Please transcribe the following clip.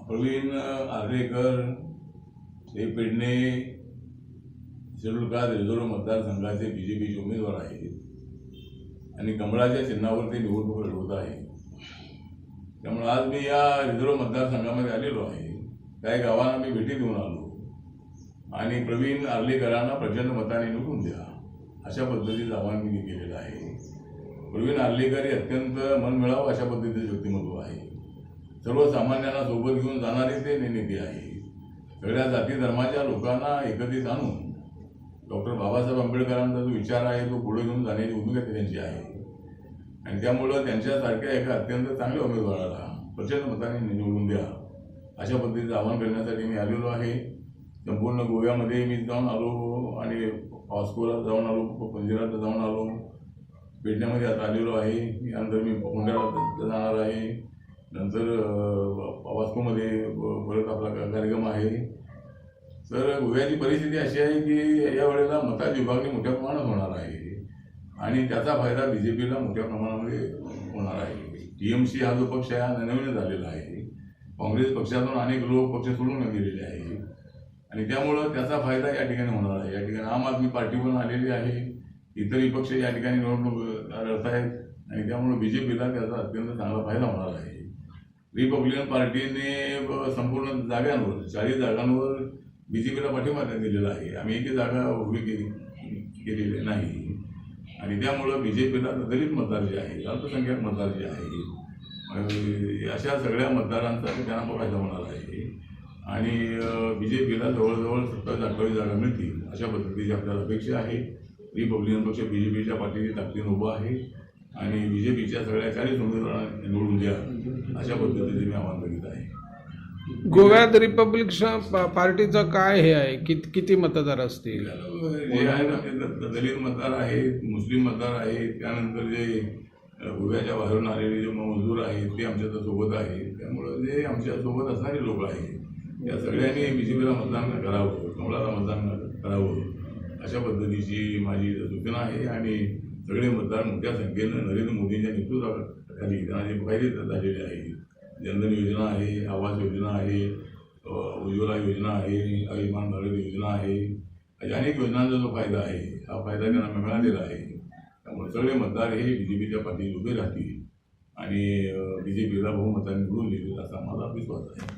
प्रवीण आर्लेकर हे Pedne schedule caste reserve मतदारसंघाचे बीजेपीचे उमेदवार आहेत आणि कमळाच्या चिन्हावर ते निवडणूक लढवत आहे. त्यामुळे आज मी या रिझर्व्ह मतदारसंघामध्ये आलेलो आहे. काही गावांना मी भेटी देऊन आलो आणि प्रवीण आर्लेकरांना प्रचंड मताने निवडून द्या अशा पद्धतीचं आवाहन मी केलेलं आहे. प्रवीण आर्लेकर हे अत्यंत मनमिळावं अशा पद्धतीचे व्यक्तिमत्व आहे. सर्वसामान्यांना सोबत घेऊन जाणारे ते नेते आहे. सगळ्या जाती धर्माच्या लोकांना एकत्रित आणून डॉक्टर बाबासाहेब आंबेडकरांचा जो विचार आहे तो पुढे घेऊन जाण्याची भूमिका त्यांची आहे आणि त्यामुळं त्यांच्यासारख्या एका अत्यंत चांगल्या उमेदवाराला प्रचंड मताने निवडून द्या अशा पद्धतीचं आवाहन करण्यासाठी मी आलेलो आहे. संपूर्ण गोव्यामध्ये मी जाऊन आलो आणि वास्कोला जाऊन आलो, पंजिरात जाऊन आलो, पेडण्यामध्ये आता आलेलो आहे. यानंतर मी कोंढ्याला जाणार आहे. नंतर वास्कोमध्ये परत आपला कार्यक्रम आहे. तर गोव्याची परिस्थिती अशी आहे की या वेळेला मताची विभागणी मोठ्या प्रमाणात होणार आहे आणि त्याचा फायदा बीजेपीला मोठ्या प्रमाणामध्ये होणार आहे. TMC हा जो पक्ष आहे हा नवीनच झालेला आहे. काँग्रेस पक्षातून अनेक लोक पक्ष सोडून गेलेले आहेत आणि त्यामुळं त्याचा फायदा या ठिकाणी होणार आहे. या ठिकाणी आम आदमी पार्टी पण आलेली आहे, इतरही पक्ष या ठिकाणी निवडणूक लढत आहेत आणि त्यामुळे बीजेपीला त्याचा अत्यंत चांगला फायदा होणार आहे. रिपब्लिकन पार्टीने संपूर्ण जागांवर 40 जागांवर बीजेपीला पाठिंबा दिलेला आहे. आम्ही एकही जागा उभी केलेली नाही आणि त्यामुळं बीजेपीला दलित मतदार जे आहे, अल्पसंख्याक मतदार जे आहे, अशा सगळ्या मतदारांचा त्यांना फायदा होणार आहे आणि बीजेपीला जवळजवळ 27-28 जागा मिळतील अशा पद्धतीची आपल्याला अपेक्षा आहे. रिपब्लिकन पक्ष बीजेपीच्या पाठीशी ताकदीने उभा आहे आणि बीजेपीच्या सगळ्या 40 उमेदवारांना निवडून द्या अशा पद्धतीने मी आवाहन करीत आहे. गोव्यात रिपब्लिकन पार्टीचं काय हे आहे, किती मतदार असतील? जे आहे ना ते दलित मतदार आहेत, मुस्लिम मतदार आहेत, त्यानंतर जे गोव्याच्या बाहेरून आलेले जे मजूर आहेत ते आमच्या सोबत आहेत. त्यामुळं जे आमच्या सोबत असणारे लोक आहेत या सगळ्यांनी बीजेपीला मतदान करावं, कमळाला मतदान करावं अशा पद्धतीची माझी सूचना आहे आणि सगळे मतदार मोठ्या संख्येनं नरेंद्र मोदींच्या नेतृत्वाखाली त्यांना जे फायदे झालेले आहेत, जनधन योजना आहे, आवास योजना आहे, उज्ज्वला योजना आहे, आयुष्मान भारत योजना आहे, अशा अनेक योजनांचा जो फायदा आहे हा फायदा त्यांना मिळालेला आहे. त्यामुळे सगळे मतदार हे बीजेपीच्या पाठीशी उभे राहतील आणि बीजेपीला बहुमताने निवडून येतील असा माझा विश्वास आहे.